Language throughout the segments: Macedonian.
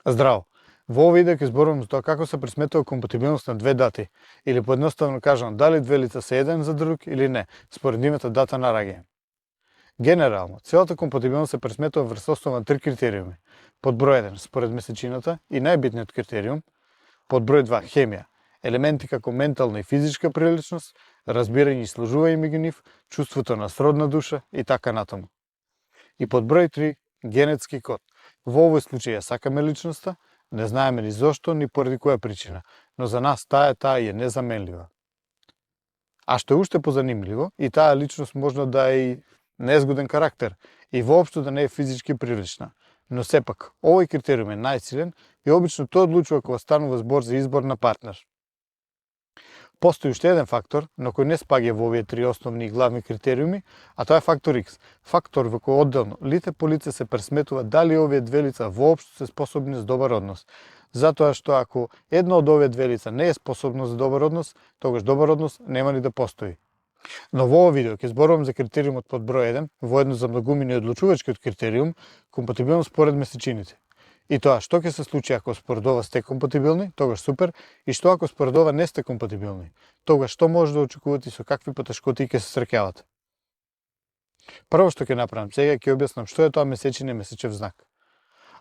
Здраво! Во овој видео ќе зборувам за тоа како се пресметува компатибилност на две дати, или поедноставно кажано, дали две лица се еден за друг или не, според нивната дата на раѓање. Генерално, целата компатибилност се пресметува врз основа на три критериуми. Под број 1 според месечината и најбитниот критериум, под број 2 хемија, елементи како ментална и физичка приличност, разбирање и сложување меѓу нив, чувството на сродна душа и така натаму. И под број 3 генетски код. Во овој случај ја сакаме личноста, не знаеме ни зошто, ни поради која причина, но за нас таа е незаменлива. А што е уште позанимливо, и таа личност можно да е и незгоден карактер и воопшто да не е физички прилична. Но сепак, овој критериум е најсилен и обично тој одлучува кога станува збор за избор на партнер. Постои уште еден фактор, на кој не спаѓа во овие три основни и главни критериуми, а тоа е фактор X. Фактор во кој одделно, лице по лице се пресметува дали овие две лица воопшто се способни за добар однос. Затоа што ако едно од овие две лица не е способно за добар однос, тогаш добар однос нема ни да постои. Но во овој видео ќе зборувам за критериумот под број 1, воедно за многумина и одлучувачкиот критериум, компатибилност според месечините. И тоа што ќе се случи ако според ова сте компатибилни, тогаш супер, и што ако според ова не сте компатибилни, тогаш што може да очекувате и со какви потешкоти ќе се среќавате. Прво што ќе направам сега ќе објаснам што е тоа месечин и месечев знак.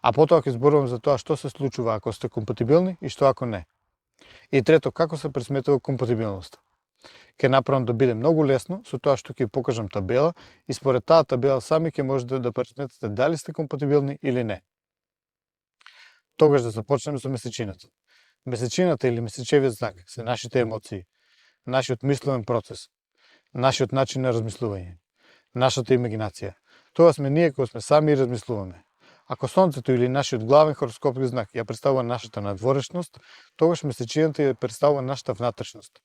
А потоа ќе зборувам за тоа што се случува ако сте компатибилни и што ако не. И трето, како се пресметува компатибилноста. Ќе направам да биде многу лесно со тоа што ќе покажам табела и според таа табела сами ќе можете да пресметите дали сте компатибилни или не. Тогаш да започнеме со месечината. Месечината или месечевиот знак се нашите емоции, нашиот мисловен процес, нашиот начин на размислување, нашата имагинација. Тоа сме ние кои сме сами и размислуваме. Ако сонцето или нашиот главен хороскопски знак ја представува нашата надворешност, тогаш месечината ја представува нашата внатрешност.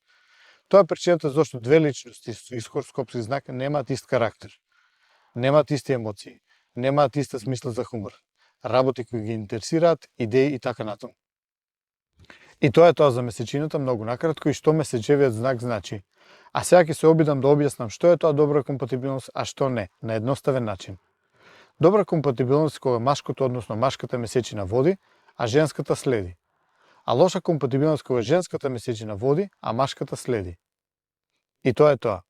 Тоа е причината зашто две личности со ист хороскопски знак немаат ист карактер, немаат исти емоции, немаат иста смисла за хумор, работи кои ги интересираат, идеи и така натаму. И тоа е тоа за месечината многу накратко и што месечевиот знак значи. А сега ќе се обидам да објаснам што е тоа добра компатибилност, а што не, на едноставен начин. Добра компатибилност кога машкото, односно машката месечина води, а женската следи. А лоша компатибилност кога женската месечина води, а машката следи. И тоа е тоа.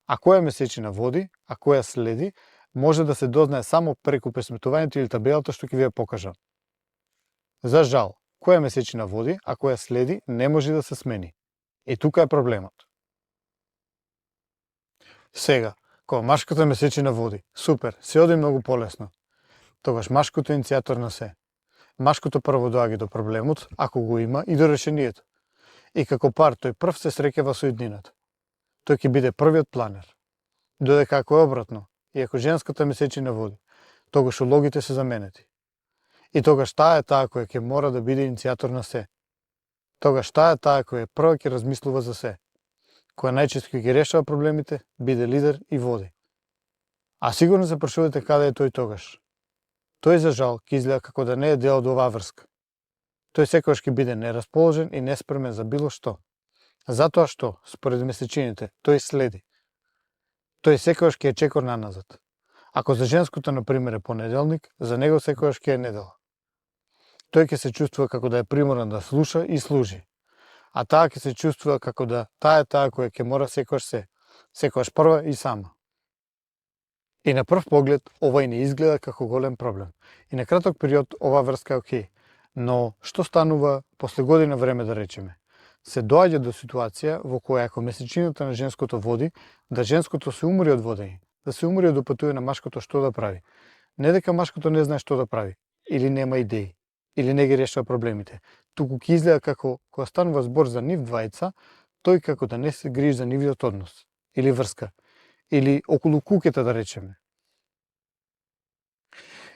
А која месечина води, а која следи, може да се дознае само преку пресметувањето или табелата што ќе ви ја покажам. За жал, која месечина води, а која следи, не може да се смени. И тука е проблемот. Сега, кога машката месечина води, супер, се оди многу полесно. Тогаш машкото е иницијатор на се. Машкото прво доаѓа до проблемот, ако го има, и до решението. И како пар, тој прв се среќава со иднината. Тој ќе биде првиот планер. Додека ако е обратно, и ако женската месечина води, тогаш улогите се заменети. И тогаш таа е таа која ќе мора да биде иницијатор на се. Тогаш таа е таа која прва ќе размислува за се. Која најчесто ќе решава проблемите, биде лидер и води. А сигурно се прашувате каде е тој тогаш. Тој за жал ќе изгледа како да не е дел од оваа врска. Тој секогаш ќе биде нерасположен и неспремен за било што. Затоа што, според месечините, тој следи. Тој секогаш ќе е чекор наназад. Ако за женското, например, е понеделник, за него секогаш ќе е недела. Тој ќе се чувствува како да е приморан да слуша и служи. А таа ќе се чувствува како да таа е таа која ќе мора секогаш прва и сама. И на прв поглед, ова и не изгледа како голем проблем. И на краток период оваа врска е окей. Но што станува после година време, да речеме? Се доаѓа до ситуација во која ако месечината на женското води, да женското се умори од водење, да се умори од опатување на машкото што да прави. Не дека машкото не знае што да прави, или нема идеи, или не ги решава проблемите. Туку ќе изгледа како кога станува збор за нив двајца, тој како да не се грижи за нивниот однос, или врска, или околу куќата, да речеме.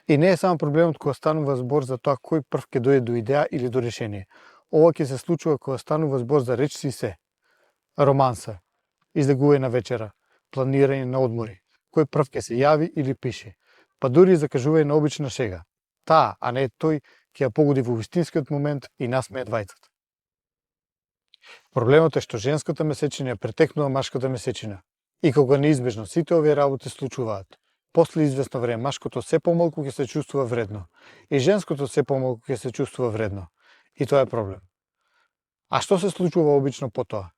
И не е само проблемот кога станува збор за тоа кој прв ќе дојде до идеја или до решение. Ова ќе се случува кога станува збор за речиси се. Романса, излегување на вечера, планирање на одмори, кој прв ќе се јави или пише, па дури и закажување на обична шега. Таа, а не тој, ќе ја погоди во вистинскиот момент и насмее двајцата. Проблемот е што женската месечина ја претекнува машката месечина. И кога неизбежно сите овие работи случуваат, после известно време машкото се помалку ќе се чувствува вредно и женското се помалку ќе се чувствува вредно. И тоа е проблем. А што се случува обично по тоа?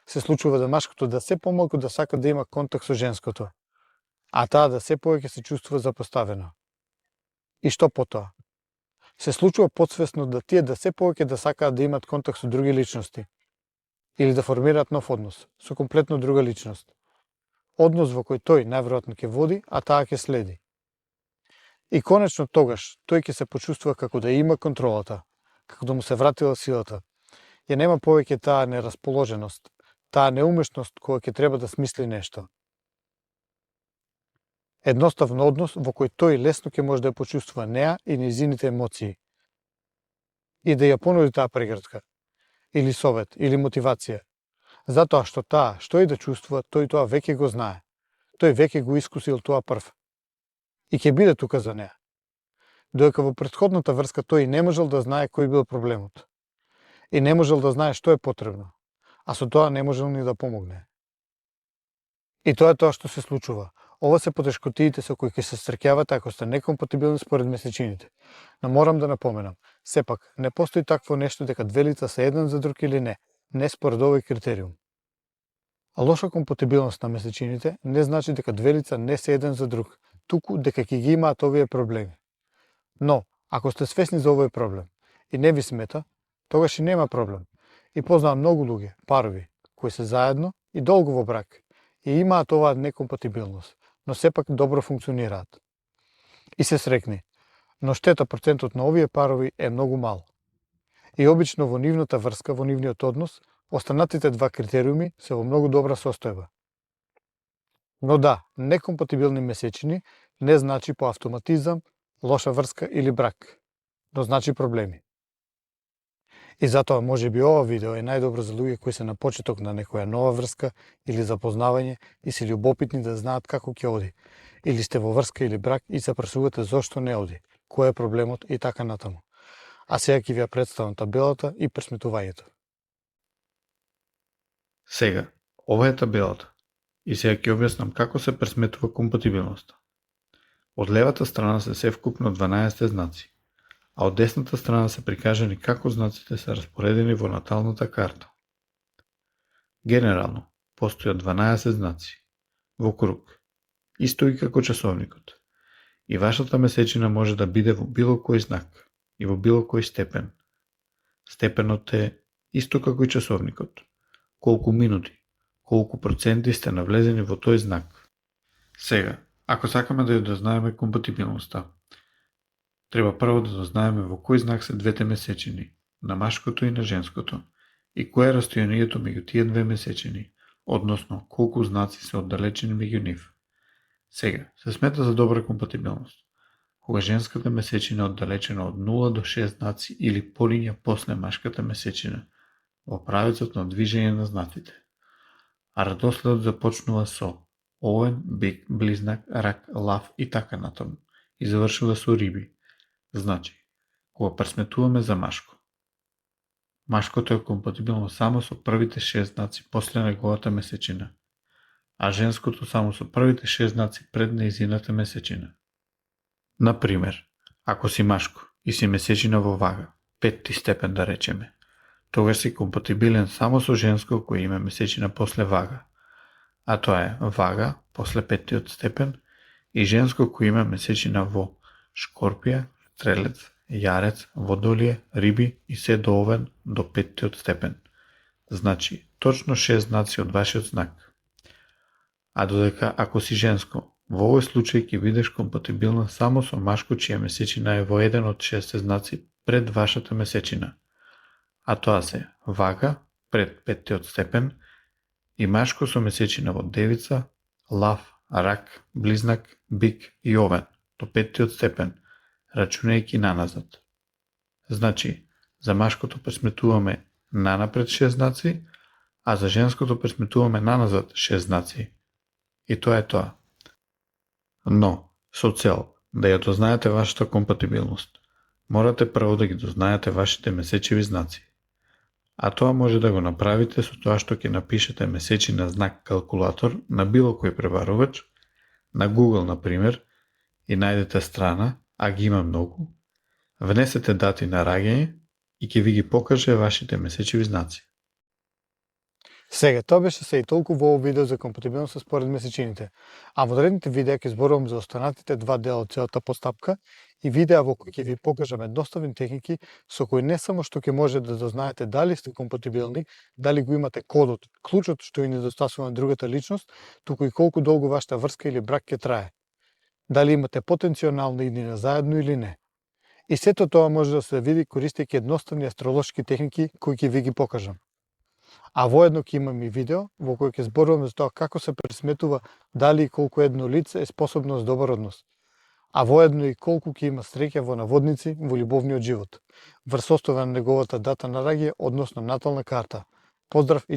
Се случува да машкото да се помалку да сака да има контакт со женското, а таа да се повеќе се чувствува запоставено. И што по тоа? Се случува подсвесно да тие да се повеќе да сакаат да имат контакт со други личности или да формираат нов однос со комплетно друга личност. Однос во кој тој најверојатно ќе води, а таа ќе следи. И конечно тогаш тој ќе се почувствува како да има контролата, како да му се вратила силата. Ја нема повеќе таа нерасположеност, таа неумешност која ќе треба да смисли нешто. Едноставно однос во кој тој лесно ќе може да ја почувствува неа и нејзините емоции. И да ја понуди таа прегртка, или совет, или мотивација. Затоа што таа, што и да чувствува, тој тоа веќе го знае. Тој веќе го искусил тоа прв. И ќе биде тука за неа. Додека во претходната врска тој не можел да знае кој бил проблемот. И не можел да знае што е потребно. А со тоа не можел ни да помогне. И тоа е тоа што се случува. Ова се потешкотиите со кои ќе се среќавате ако сте некомпатибилни според месечините. Но морам да напоменам, сепак, не постои такво нешто дека две лица се еден за друг или не според овој критериум. А лоша компатибилност на месечините не значи дека две лица не се еден за друг, туку дека ќе ги имаат овие проблеми. Но, ако сте свесни за овој проблем и не ви смета, тогаш и нема проблем. И познавам многу луѓе, парови, кои се заедно и долго во брак и имаат оваа некомпатибилност, но сепак добро функционираат. И се срекни, но штета процентот на овие парови е многу мал. И обично во нивната врска, во нивниот однос, останатите два критериуми се во многу добра состојба. Но да, некомпатибилни месечини не значи по автоматизам лоша врска или брак, но значи проблеми. И затоа можеби ова видео е најдобро за луѓе кои се на почеток на некоја нова врска или запознавање и се љубопитни да знаат како ќе оди, или сте во врска или брак и се прашувате зошто не оди, кој е проблемот и така натаму. А сега ќе ви ја представам табелата и пресметувањето. Сега, ова е табелата и сега ќе објаснам како се пресметува компатибилноста. Од левата страна се севкупно 12 знаци, а од десната страна се прикажани како знаците се распоредени во наталната карта. Генерално, постојат 12 знаци, во круг, исто и како часовникот. И вашата месечина може да биде во било кој знак и во било кој степен. Степенот е исто како и часовникот. Колку минути, колку проценти сте навлезени во тој знак. Сега, ако сакаме да ја дознаеме компатибилноста, треба прво да дознаеме во кој знак се двете месечини, на машкото и на женското, и кое е растојанието меѓу тие две месечини, односно колку знаци се оддалечени меѓу нив. Сега, се смета за добра компатибилност, кога женската месечина е оддалечена од 0 до 6 знаци или полиња после машката месечина, во правецот на движење на знаците. А редоследот започнува со овен, бик, близнак, рак, лав и така натаму, и завршува со риби. Значи, кога пресметуваме за машко, машкото е компатибилно само со првите 6 знаци после неговата месечина, а женското само со првите 6 знаци пред нејзината месечина. Например, ако си машко и си месечина во вага, 5 степен да речеме, тогаш си компатибилен само со женско кој има месечина после вага, а тоа е вага после 5 степен и женско кој има месечина во шкорпија, стрелец, јарец, водолие, риби и се до овен до 5 степен. Значи, точно 6 знаци од вашиот знак. А додека ако си женско, во овој случај ќе бидеш компатибилна само со машко чија месечина е во еден од 6 знаци пред вашата месечина. А тоа се вага пред 5 степен и машко со месечина во девица, лав, рак, близнак, бик и овен до 5 степен, рачунајќи наназад. Значи, за машкото пресметуваме нанапред 6 знаци, а за женското пресметуваме наназад 6 знаци. И тоа е тоа. Но, со цел да ја дознаете вашата компатибилност, морате прво да ги дознаете вашите месечеви знаци. А тоа може да го направите со тоа што ќе напишете месечина знак калкулатор на било кој пребарувач, на Google, например, и најдете страна, а ги има многу, внесете дати на раѓање и ќе ви ги покаже вашите месечеви знаци. Сега, тоа беше се и толку во овој видео за компатибилноста според месечините, а во наредните видеа ќе зборувам за останатите два дела од целата постапка и видеа во кои ќе ви покажам едноставни техники со кои не само што ќе може да дознаете дали сте компатибилни, дали го имате кодот, клучот што ви недостасува на другата личност, туку и колку долго вашата врска или брак ќе трае. Дали имате потенцијална иднина заедно или не. И сето тоа може да се види користејќи едноставни астролошки техники кои ќе ви ги покажам. А воедно ќе имам и видео во кој ќе зборувам за тоа како се пресметува дали и колку едно лице е способно за добар однос. А воедно и колку ќе има среќа во наводници во љубовниот живот, врз основа на неговата дата на раѓање, односно натална карта. Поздрав и